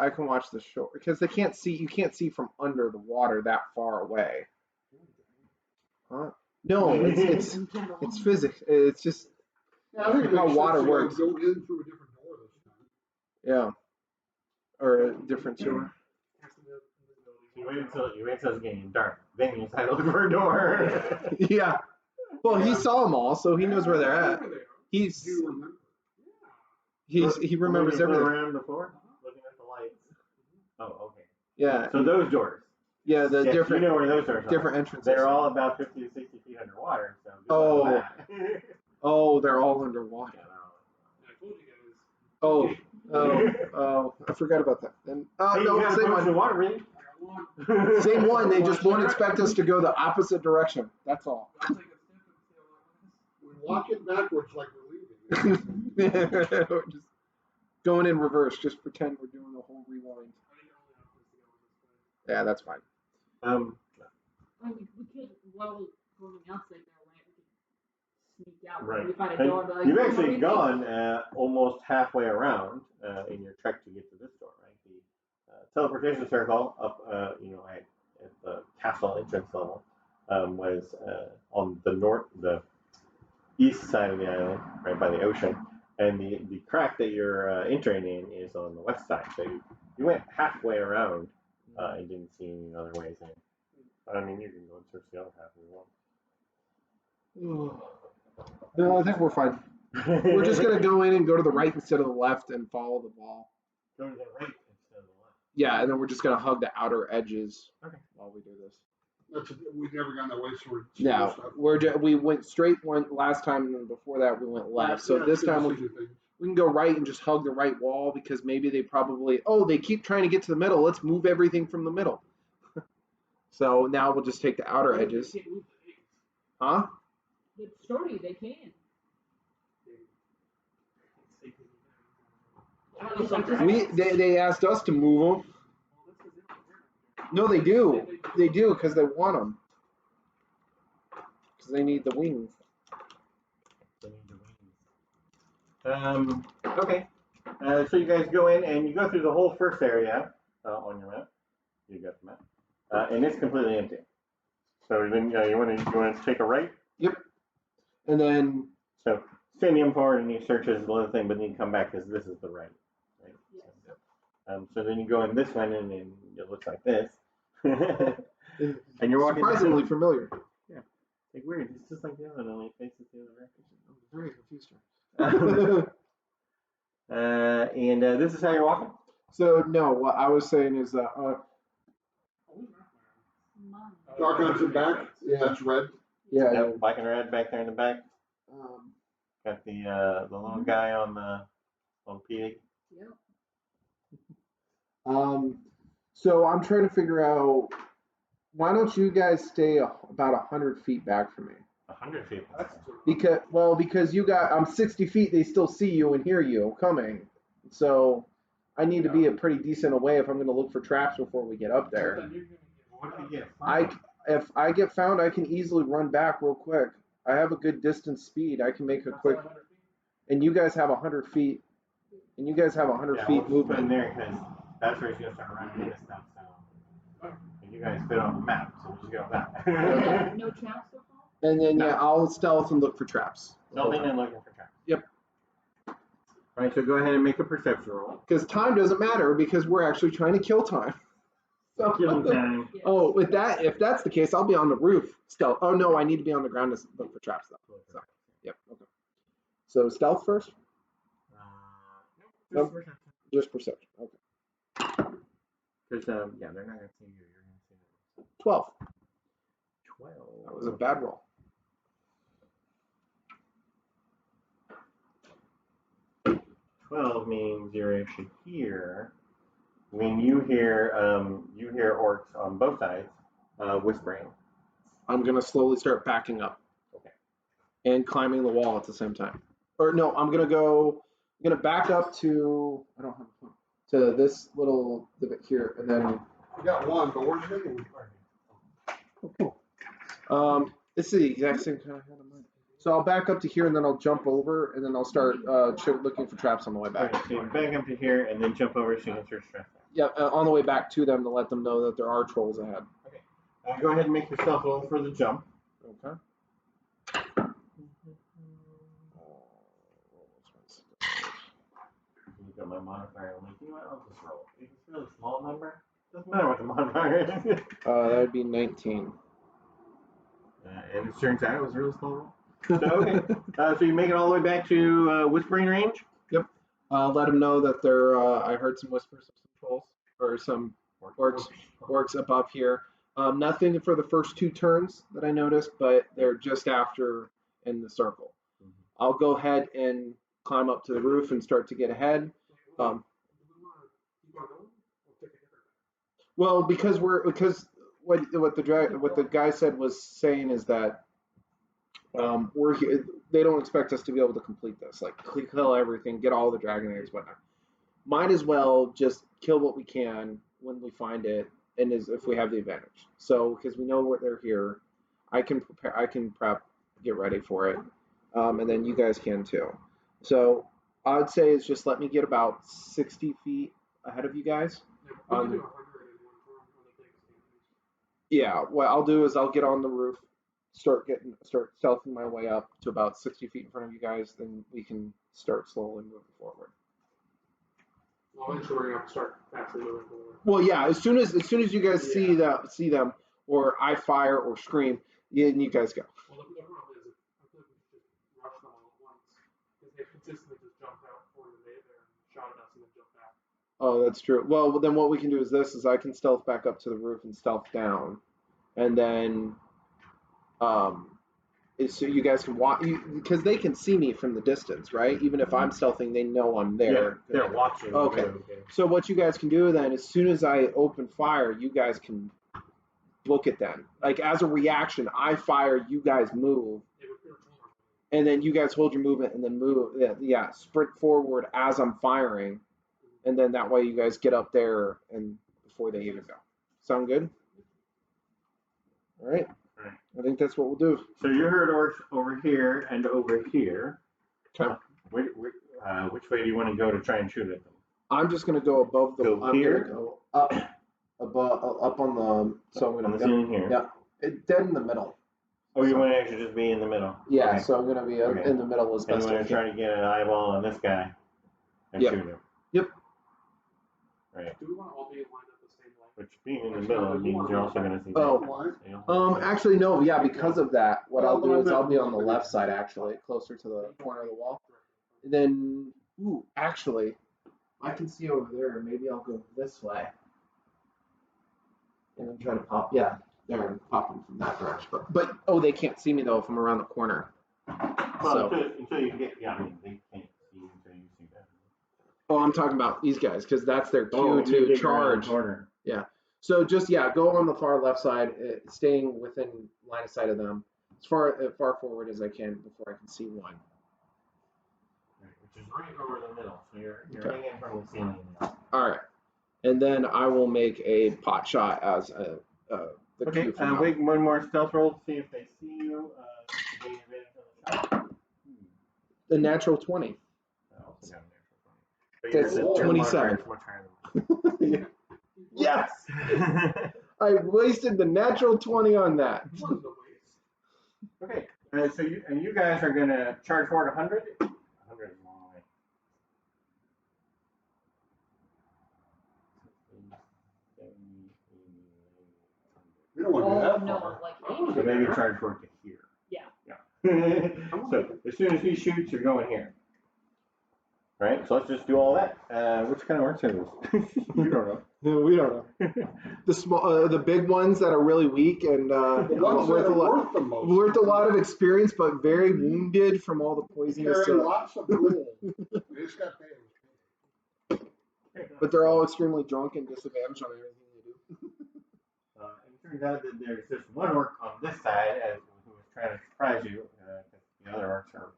can watch the shore because they can't see. You can't see from under the water that far away. Huh? No, it's physics. It's just Yeah, I think it how makes water sense to, works. Go in through a different door this time. Yeah. Or a different sewer. You wait until it's getting dark. Then you decide to look for a door. Yeah. Well, he saw them all, so he knows where they're at. Do He remembers Flew everything. around before, looking at the lights. Oh, okay. Yeah. So those doors. Yeah, the Yes, different. you know where those doors are. Different entrances. They're all about 50 to 60 feet underwater. So Oh. that. Oh, they're all underwater. I told you guys. Oh, Oh, I forgot about that. And Hey, you no, got a same bunch of one. water breathing. Same one. They just won't expect us to go the opposite direction. That's all. I'll take a step and see how long it is. We walk it backwards like we're leaving. We're just going in reverse. Just pretend we're doing a whole rewind. I think you're only opposite to go with this way. Yeah, that's fine. I mean, we could, while we're going outside there, right? We could sneak out. Right. We find a And door. But like, you've what do actually we gone almost halfway around in your trek to get to this door, right? The teleportation circle up, at the castle entrance level was on the east side of the island, right by the ocean, and the crack that you're entering in is on the west side. So you went halfway around and didn't see any other ways in. I mean, you can go and search the other half if you want. No, I think we're fine. We're just gonna go in and go to the right instead of the left and follow the ball. Go to the right instead of the left. Yeah, and then we're just gonna hug the outer edges while we do this. We've never gone that way, so we're. No, we went straight one last time, and then before that we went left. So Yeah, this time we can go right and just hug the right wall because maybe they keep trying to get to the middle. Let's move everything from the middle. So now we'll just take the outer edges. They can't move the eggs. Huh? The story, they can. They asked us to move them. No, they do. They do because they want them. Because they need the wings. Okay. So you guys go in and you go through the whole first area on your map. You got the map, and it's completely empty. So then you want to take a right. Yep. And then. So stand in forward and you search as the other thing, but then you come back because this is the right. Right. Yes. So then you go in this one and it looks like this. And you're walking. Surprisingly familiar. Yeah. Like weird. It's just like the other one, only faces the other direction. I'm very confused. And this is how you're walking? So, no, what I was saying is that. Dark on the back? Yeah, that's red. Yeah. Black and red back there in the back. Got the little guy on Pig. Yep. So I'm trying to figure out. Why don't you guys stay about 100 feet back from me? 100 feet. Because I'm 60 feet. They still see you and hear you coming. So I need to be a pretty decent away if I'm going to look for traps before we get up there. What if you get found? If I get found, I can easily run back real quick. I have a good distance speed. I can make a quick. And you guys have 100 feet. And you guys have 100 feet movement. In there because that's where he's going to start running into stuff. So. And you guys fit on the map, so we'll just go with that. No traps so far? And then, I'll stealth and look for traps. Stealthing and looking for traps. Yep. All right, so go ahead and make a perception roll. Because time doesn't matter because we're actually trying to kill time. So, Killing time. Yes. oh, if that's the case, I'll be on the roof stealth. Oh no, I need to be on the ground to look for traps though. So, yep. Okay. So stealth first. Nope. Nope. Just perception. Okay. Because they're not going to see you. You're going to see them. 12. 12. That was a bad roll. Means you're actually here. When you hear orcs on both sides whispering. I'm gonna slowly start backing up. Okay. And climbing the wall at the same time. Or no, I'm gonna back up to to this little divot here, and then. We got one, but where's the other one? Oh, cool. This is the exact same kind of head of mine. So I'll back up to here, and then I'll jump over, and then I'll start looking for traps on the way back. Okay, so you back up to here, and then jump over so you can search traps. Yeah, on the way back to them to let them know that there are trolls ahead. Okay. Go ahead and make yourself roll for the jump. Okay. You got my modifier. I'm like, you know what? I'll just roll. If it's a really small number, doesn't matter what the modifier is. That would be 19. And it turns out it was a really small roll. So, okay. So you make it all the way back to whispering range? Yep. Let them know that I heard some whispers of some trolls or some orcs above here. Nothing for the first 2 turns that I noticed, but they're just after in the circle. I'll go ahead and climb up to the roof and start to get ahead. Um, Do we want to keep on going or take a different path? well, because what the guy said was saying is that we're here. They don't expect us to be able to complete this, like kill everything, get all the dragon eggs, whatnot. Might as well just kill what we can when we find it, and if we have the advantage. So because we know what they're here, I can prep, get ready for it, and then you guys can too. So I'd say it's just let me get about 60 feet ahead of you guys. Yeah, we can do 100 in one turn on the big stages. Yeah, what I'll do is I'll get on the roof, start stealthing my way up to about 60 feet in front of you guys, then we can start slowly moving forward. Well, eventually we're gonna have to start fastly moving forward. Well, yeah, as soon as you guys see them, or I fire or scream, you guys go. Well, the problem is, I feel like we should just rush them all at once because they've consistently just jumped out before the day there and shot at us and then jumped back. Oh, that's true. Well, then what we can do is I can stealth back up to the roof and stealth down, and then so you guys can watch because they can see me from the distance, right? Even if I'm stealthing, they know I'm there. Yeah, they're watching. Okay. So what you guys can do then, as soon as I open fire, you guys can look at them. Like as a reaction, I fire, you guys move, and then you guys hold your movement and then move. Yeah, sprint forward as I'm firing, and then that way you guys get up there and before they even go. Sound good? All right. Right. I think that's what we'll do. So you heard orcs over here and over here. Okay. Which way do you want to go to try and shoot at them? I'm just gonna go above the. Go I'm here? gonna go up, up on the. So I'm On gonna the ceiling here. Yeah, dead in the middle. Oh, you want to actually just be in the middle? Yeah, Okay. so I'm gonna be Okay. in the middle as And best you I want to can. try to get an eyeball on this guy and Yep. shoot him. Yep. Right. Do we want to all be lined up the same way? Which being in the middle means you're also going to see. Oh. Why? Actually, no. Yeah, because of that, what Well, I'll do then is I I'll meant be on the more left than- side, actually, closer to the corner of the wall. Then, actually, I can see over there. Maybe I'll go this way, and then try to pop. Yeah, there, and pop them from that direction. But they can't see me though if I'm around the corner. Well, So, until you get, yeah, I mean, they can't see you until you see them. I'm talking about these guys because that's their cue you to dig around the charge. corner. So just go on the far left side, staying within line of sight of them, as far forward as I can before I can see one. Right, which is right over the middle. So you're Okay. hanging from the ceiling now. All right, and then I will make a pot shot as the Okay, cue from wait, one more stealth roll to see if they see you. Gain advantage on the shot. the natural 20. I also got an natural 20. But That's your 27. modifier is much higher Yes, than I wasted the natural 20 on that. It wasn't a waste. Okay, so you guys are gonna charge forward 100. 100 is a long way. We don't want to do Oh that no, far. like So maybe charge forward to here. Yeah. So as soon as he shoots, you're going here. Right? So let's just do all that. Which kind of works are those? You don't know. No, we don't know. The small, the big ones that are really weak and The ones that worth a are lot, worth the most. worth a lot of experience, but very wounded from all the poisonous. Carry lots of gold. We just got paid. But they're all extremely drunk and disadvantaged on everything they do. And it turns out that there's just one orc on this side who was trying to surprise you. The other orcs are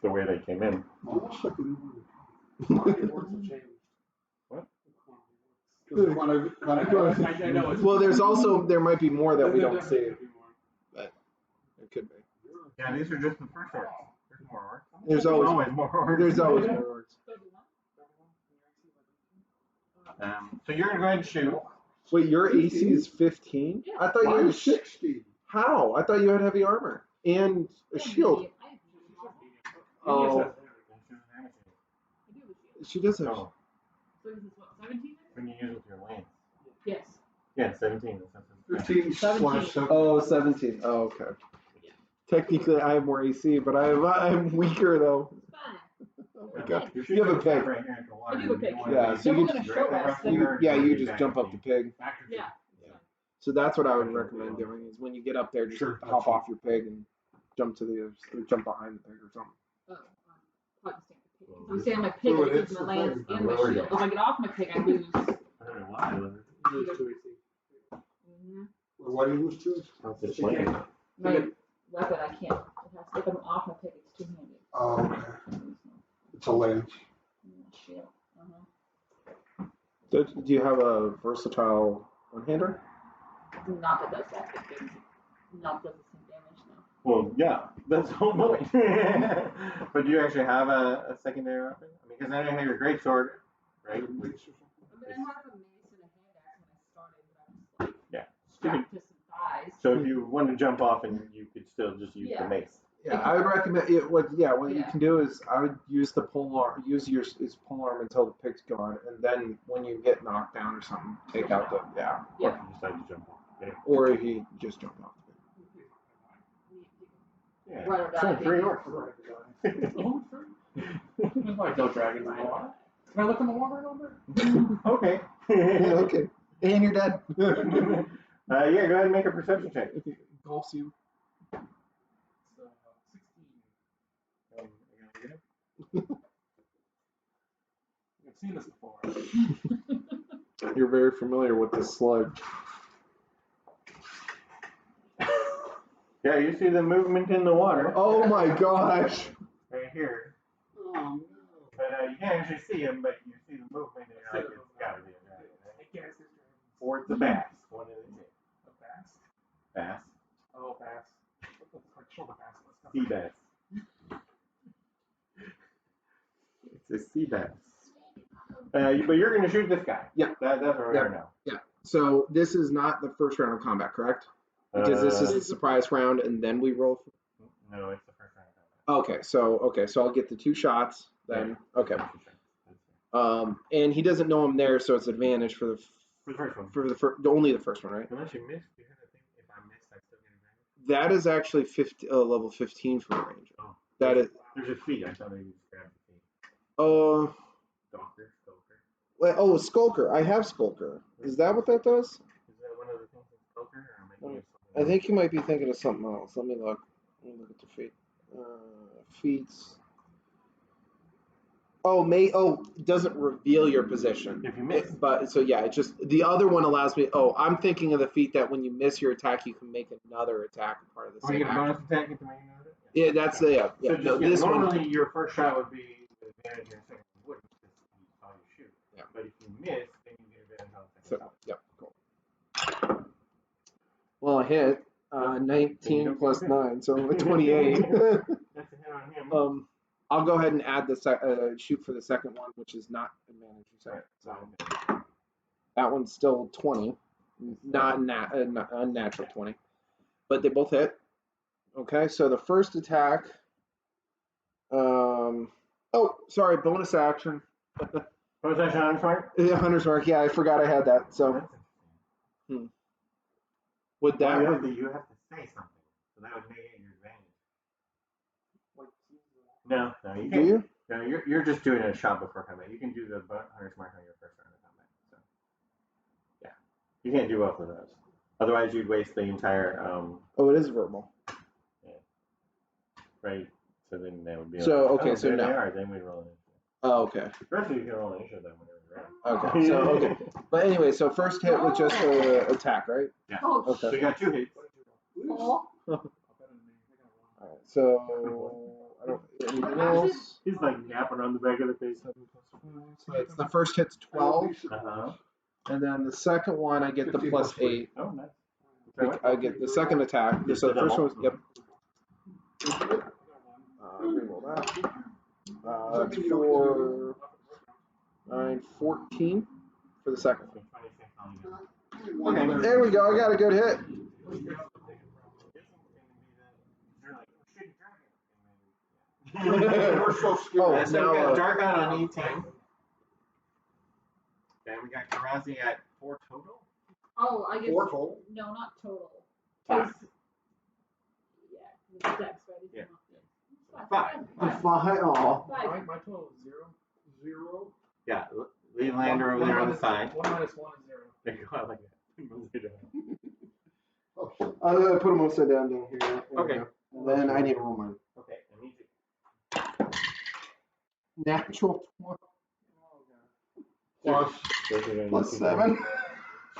the way they came in. Almost like we Quantity words have changed. What? Because when I know it's. Well, there might be more that we don't see. Definitely could be more. It could be. Yeah, these are just the first orcs. There's more orcs. There's always more orcs. There's always more orcs. So you're going to go ahead and shoot. Wait, your AC is 15? Yeah. I thought you had Mine's 60. How? I thought you had heavy armor and a shield. Oh, I do have a shield. she does have. Oh, So this is what, 17? when you use it with your lance. Yes. Yeah, 17. 15 slash 7. Oh, 17. Oh, okay. Technically, I have more AC, but I'm weaker though. It's fine. Oh my god. You're You have a pig. right here at the water. I do have a pig. Yeah, so Then you we're gonna show us. You just jump up the pig. Yeah. So that's what I would recommend doing is when you get up there, just Sure. hop off your pig and jump behind the pig or something. Oh, quite distinct I'm saying my pig, I Fluid, lose it's my the lance thing. and my Lower shield. it. If I get off my pig, I lose. I don't know why. You lose 2 AC. Why do you lose two? How's it You can't- playing? My weapon, I can't. If I'm off my pig, it's two-handed. Oh, okay. It's a lance. Shield. Do you have a versatile one-hander? Not that does that. It does not does the same damage now. Well, yeah, that's the whole point. But do you actually have a secondary weapon? I mean, because I know you have your greatsword, right? But I have a mace and a hand axe when I started, but I'm just like Yeah. strapped to some thighs. So if you want to jump off, and you could still just use the mace. Yeah, I would recommend it. What you Yeah. can do is I would use the polearm, use your polearm until the pig's gone, and then when you get knocked down or something, take out the Yeah. Or if you decide to jump off. Yeah. or if he just jumped off the pig. Yeah. Right or So die. 3 orcs. Oh, sure. There's like no dragons in the water. Can I look in the water a little bit? Okay. Yeah, okay. And you're dead. Yeah, go ahead and make a perception check. Golfs you. It's 16. I've seen this before. You're very familiar with this sludge. Yeah, you see the movement in the water. Oh my gosh. Right here. Oh, no. But you can't actually see him, but you see the movement, and you're like, it's gotta be a dragon, right? I guess it's dragons. Or it's a bass. One of the two. A bass? Bass. Oh, bass. It's like shoulder bass. Sea bass. It's a sea bass. But you're gonna shoot this guy. Yeah. That's what we are now. Yeah. So this is not the first round of combat, correct? Because this is the surprise round, and then we roll. No, it's the first round of combat. Okay, so I'll get the 2 shots then. Okay. And he doesn't know I'm there, so it's advantage for the For the first one. only the first one, right? Unless you miss, you have a thing. If I miss, I still get advantage. That is actually level 15 for the ranger. Oh. That is. There's a feat. I thought I used grab the feat. Stalker. Oh, Skulker. I have Skulker. Is that what that does? Is that one of the things in Stalker, or am I thinking of I something think you might be thinking of something else. Let me look. Let me look at the feat. Feats. It doesn't reveal your position. If you miss. But so yeah, it just the other one allows me. Oh, I'm thinking of the feat that when you miss your attack, you can make another attack part of the Oh, you same get a bonus action. attack at the main of it? Yeah, that's the yeah. So No, just, this normally one. your first shot would be the advantage, your second one wouldn't because you saw you shoot. Yeah. But if you miss, then you get advantage on the So second shot. yep, cool. Well, I hit 19 plus 9, so 28. That's a hit on him. I'll go ahead and add the shoot for the second one, which is not advantage. Right. So that one's still 20, not unnatural 20, but they both hit. Okay, so the first attack. Sorry, bonus action. Bonus action on smart? Yeah, Hunter's Mark. Yeah, I forgot I had that. So would that? You have to say something, so that would negate your advantage. No, you Do can't. you? No, you're just doing a shot before combat. You can do the Hunter's Mark on your first round of combat. So yeah, you can't do both of those. Otherwise, you'd waste the entire. Oh, it is verbal. Yeah. Right. So then that would be. So, like, okay, so there now- they are. Then we roll an initiative. Oh, okay. First, you can roll an initiative then whenever you're ready. Okay. So okay. But anyway, so first hit with just the attack, right? Yeah. Oh, So you got 2 hits. oh. All right. So I don't anything else. He's like napping on the back of the face. So it's the first hit's 12, Uh-huh. and then the second one I get the plus 8. Oh, nice. I get the second attack. It's So the the first double. one, yep. Reroll that. That's 4, 9, 14 for the second one. Okay. There we go. I got a good hit. We're so scared. Oh, So now, we got Dark on 18. Then we got Karazi at 4 total. Oh, I guess. 4 total. No, not total. 5. Yeah, it's dex, right? It's Yeah. not- 5. Oh. My total is 0. 0. Yeah, leave Lander over there on the side. 1 minus 1 is 0. There you go. I like that. I'm gonna put them upside down here. Okay. And then I need to roll mine. Okay, and easy. Natural 20 Plus, plus 7.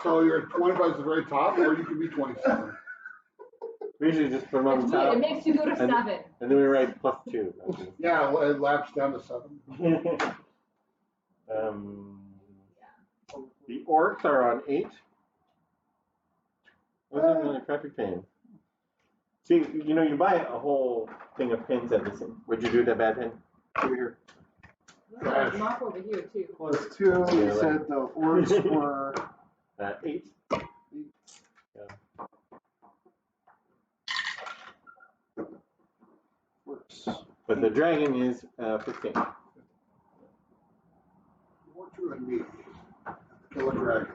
so you're at 25 at the very top, or you can be 27. We usually just put them on It's the weird. It top, makes you go to 7. and then we write +2. Yeah, it laps down to 7. The orcs are on 8. Those are really crappy pins. See, you know, you buy a whole thing of pins at this. Would you do that bad pin? Over here. There's a mark over here too. Plus 2. You said the orcs were 8. works. But the dragon is 15. What you and me? Kill a dragon.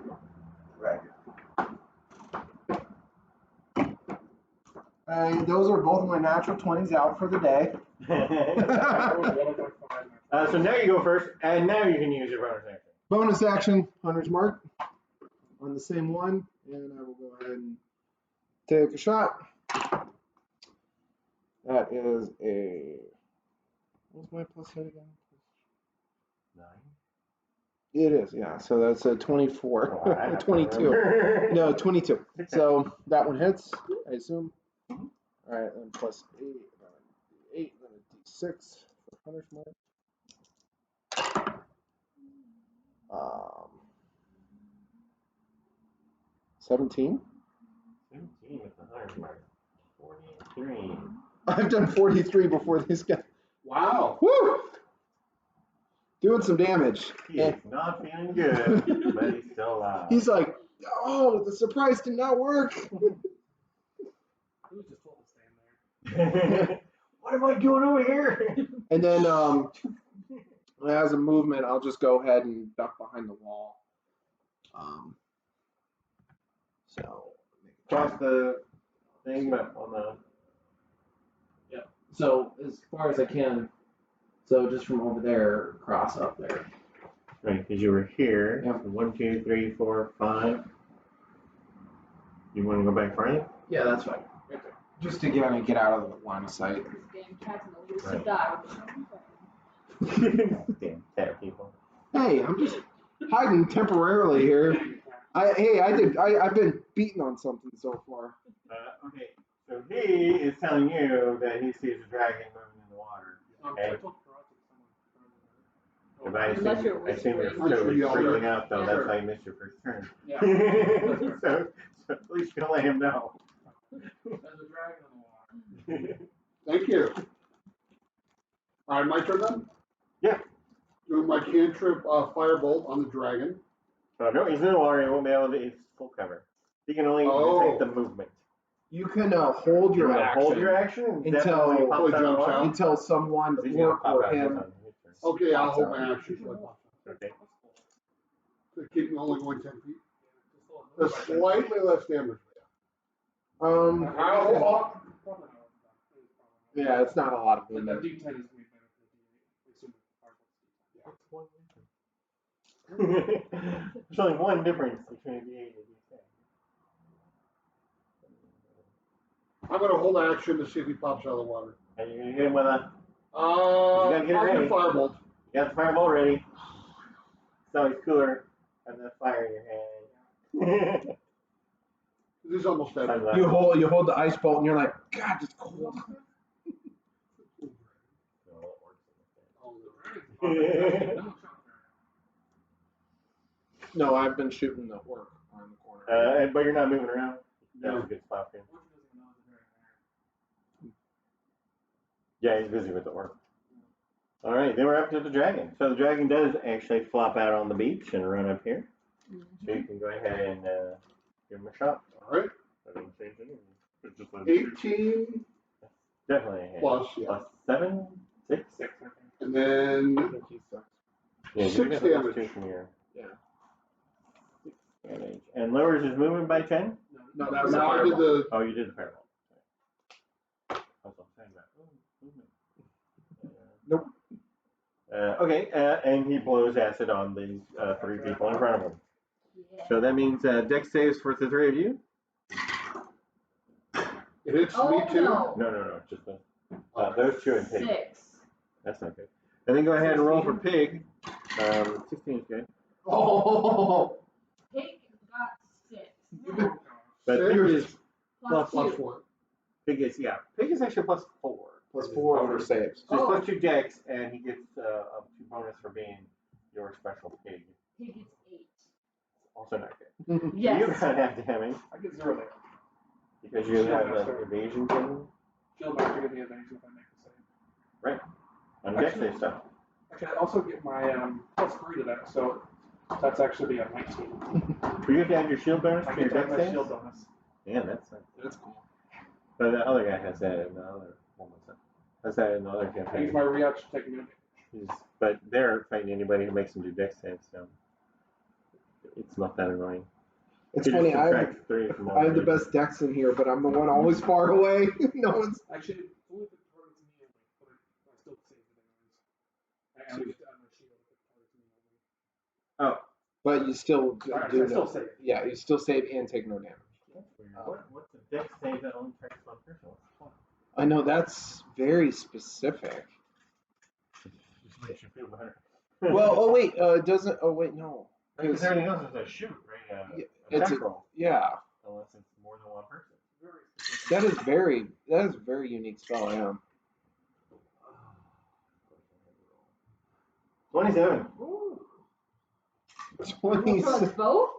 Those are both my natural 20s out for the day. So now you go first, and now you can use your bonus action. Bonus action, Hunter's Mark on the same one, and I will go ahead and take a shot. That is a, what's my plus hit again? 9. It is, yeah. So that's a 24, Oh, I have to 22. remember. No, 22. So that one hits, I assume. All right, and plus 8, 8, then a D6 for Hunter's Mark. 17. 17 with the Hunter's Mark. 43. I've done 43 before this guy. Wow. Woo! Doing some damage. He is not feeling good, but he's still alive. He's like, oh, the surprise did not work. He was just told to stand there. What am I doing over here? And then as a movement, I'll just go ahead and duck behind the wall. So Cross the thing, but on the. Yep. So as far as I can. So just from over there, cross up there. Right, because you were here. Yep. 1, 2, 3, 4, 5. You want to go back farther? Yeah, that's fine. Right there. Just to get out of the line of sight. These damn cats and the Right. die. Damn cat people. Hey, I'm just hiding temporarily here. I've been beaten on something so far. Okay, so he is telling you that he sees a dragon moving in the water. I Okay. told Karate If I Unless assume, you're I assume you're whispering. totally Yeah. freaking out, though. Yeah. That's how you missed your first turn. Yeah. so at least you can let him know. There's a dragon in the water. Thank you. All right, my turn then? Yeah. Doing my cantrip firebolt on the dragon. Oh, no, he's in the water. He won't be able to. It's full cover. He can only detect the movement. You can hold your action. Hold your action Until- definitely pops Until he out of the jumps water. out. Until someone He's gonna or pop out his him. on his turn. Okay, I'll Pops hold out. my action. Okay. So keep me only going 10 feet. That's slightly less damage. Yeah, it's not a lot of Like movement. that D10 is going to be better for the D8. There's only one difference between a D8 and a D10. I'm going to hold action to see if he pops out of the water. And you're going to hit him with a. I'll get it do ready. firebolt. You got the fireball ready. It's always cooler having the fire in your hand. This is almost dead. You hold the ice bolt and you're like, God, it's cold. No, I've been shooting the orc on the corner. But you're not moving around. That's No. a good spot for him. Yeah, he's busy with the orc. All right, then we're up to the dragon. So the dragon does actually flop out on the beach and run up here. So you can go ahead and give him a shot. All right. I didn't change anything. It's just like 18 definitely a hit. plus, yeah. Plus 7, 6. And then I think he sucks. Yeah, 6 you get plus damage. 2 from your Yeah. damage. And lowers his movement by 10? No, that was a now I did fireball. the. Oh, you did the fireball. That's what I'm saying about movement. Nope. Okay, and he blows acid on these 3 people in front of him. Yeah. So that means dex saves for the 3 of you? It hits Oh, me too. no. No, just those 2 and Pig. 6. That's not good. And then go ahead and roll for pig. 16 is good. Oh. Pig got 6. But pig is Plus plus 2. 1. pig is actually plus 4. Plus 4 for saves. So it's plus 2 dex, and he gets a 2 bonus for being your special pig. Pig gets 8. Also not good. Yes. You got half damage I get 0 there. because you have an evasion thing. Shield back to give me advantage if I make the save. Right. On dex save stuff. Actually, I also get my plus 3 to that, so that's actually be a 19. You have to add your shield bonus I to your get to have dex my save? shield bonus. Yeah, that's cool. But the other guy has that in the other has that in the other I use campaign. my reaction technique. But they're fighting anybody who makes them do dex saves, so it's not that annoying. It's You just funny. I subtract 3 from all have the three. best decks in here, but I'm the one always far away. No one's. Actually, it's only if it targets me only, but I still save it anyways. I only get to add my shield if it targets me only. Oh. But you still do I no- still save. Yeah, you still save and take no damage. That's weird. What's the dex save that only targets one person? I know that's very specific. Just makes you feel better. Well, oh wait, it doesn't. Oh wait, no. Because everything else is a shoot, right? It's Attack roll. Yeah, Unless it's more than one person. that is a very unique spell. Yeah. 27. Ooh. 20. For us both?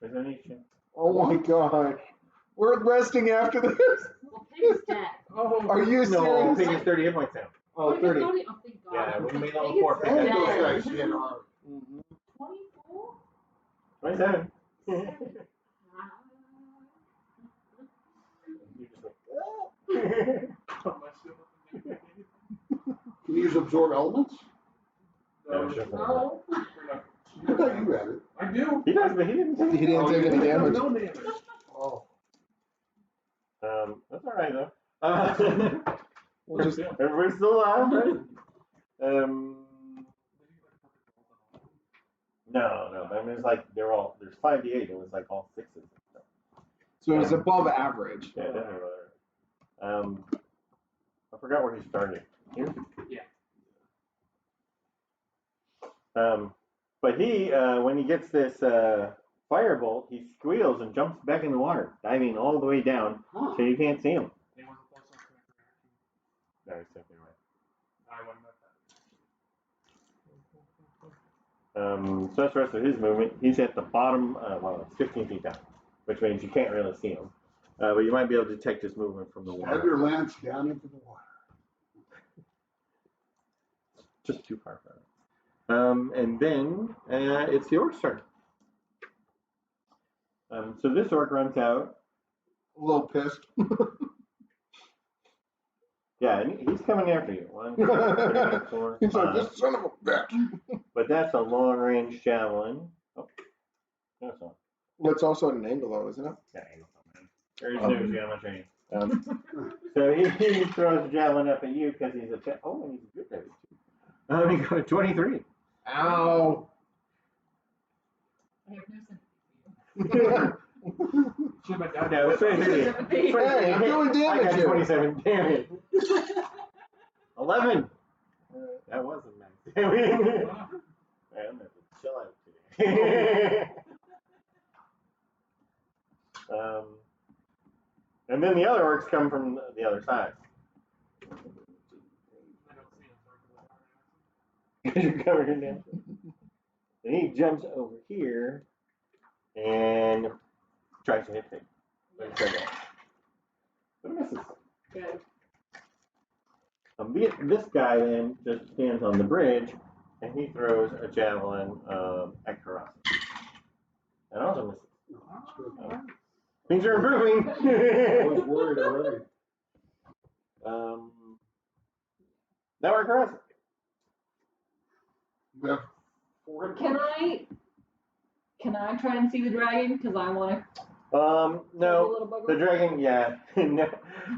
27 each. Oh my god. We're resting after this. Well, Pig's dead. Oh, Are you No, serious? pig is 30 hit points now. Oh, Pig is 30. 30. Oh, thank God. Yeah, when you made level Pig is 4, pig And is those dead. guys hit hard. Mhm. 24? 27. Can you use absorb elements? No, sure. No. I thought you had it. I do. He does, but he didn't take He didn't Oh, take you any didn't? damage. No damage. Oh. That's alright though. We'll just. Everybody's still alive, right? No. I mean, it's like there's 5d8. It was like all 6s and stuff. So it was above average. Yeah, definitely. I forgot where he started. Here? Yeah. But he, when he gets this firebolt, he squeals and jumps back in the water, diving all the way down, Huh. so you can't see him. They wasn't close enough to make reaction. No, he's definitely I wouldn't have right. So that's the rest of his movement. He's at the bottom, well, it's 15 feet down, which means you can't really see him. But you might be able to detect his movement from the Have water. your lance down into the water. Just too far from it. And then it's the orc's turn. So this orc runs out. A little pissed. Yeah, and he's coming after you. 1, 2, 3, 4, He's like, 5. this son of a bitch. But that's a long-range javelin. Oh, no, it's not. Well, it's also at an angle, though, isn't it? Yeah, there's no geometry. So he throws a javelin up at you because he's a and he's a good at it too. He got a 23. Ow. I have no sympathy. Should have been No, it's 23. Sympathy. Hey, I'm doing I damage got here. 27 damage. 11. That wasn't nice. I'm gonna have to chill out today. And then the other orcs come from the other side. Because you're covered in damage. And he jumps over here and tries to hit Pig. But it misses. Good. This guy then just stands on the bridge and he throws a javelin at Karasi. And also misses. That's good. Things are improving. I was worried already. Now we're Karasi. We have 4 Can I try and see the dragon? Because I want to. No, the dragon, yeah,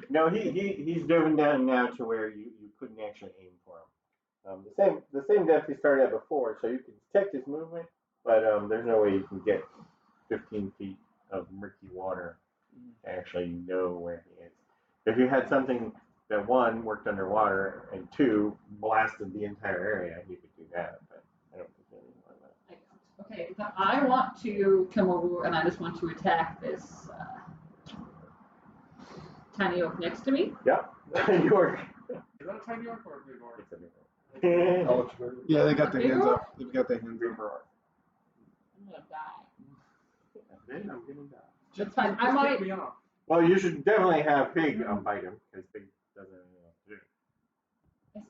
no, he's driven down now to where you couldn't actually aim for him. The same depth he started at before, so you can detect his movement, but there's no way you can get 15 feet of murky water to actually know where he is. If you had something that one worked underwater and two blasted the entire area, you could do that. But I don't think anything like that. Okay, so I want to come over and I just want to attack this tiny orc next to me. Yep. York. Is that a tiny orc or a big orc? It's a big Oh, one. it's very. Yeah, they got A their big hands orc? up. They've got their hands up. I'm gonna die. Then I'm gonna die. That's fine. I Just might. kick me off. Well, you should definitely have Pig bite him because Pig doesn't have anything else to do.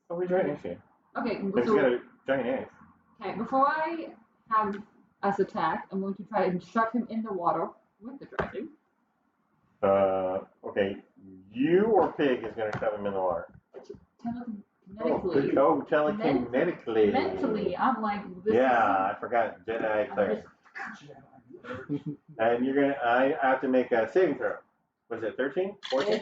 Oh, he's right next to you. Okay, He's got so a giant axe. okay, before I have us attack, I'm going to try and shove him in the water with the dragon. Okay, you or Pig is gonna shove him in the water. Telekinetically. Oh, telekinetically. Mentally, I'm like this. Yeah, I forgot. Jedi cleric. And you're gonna. I have to make a saving throw. Was it 13? 14? Is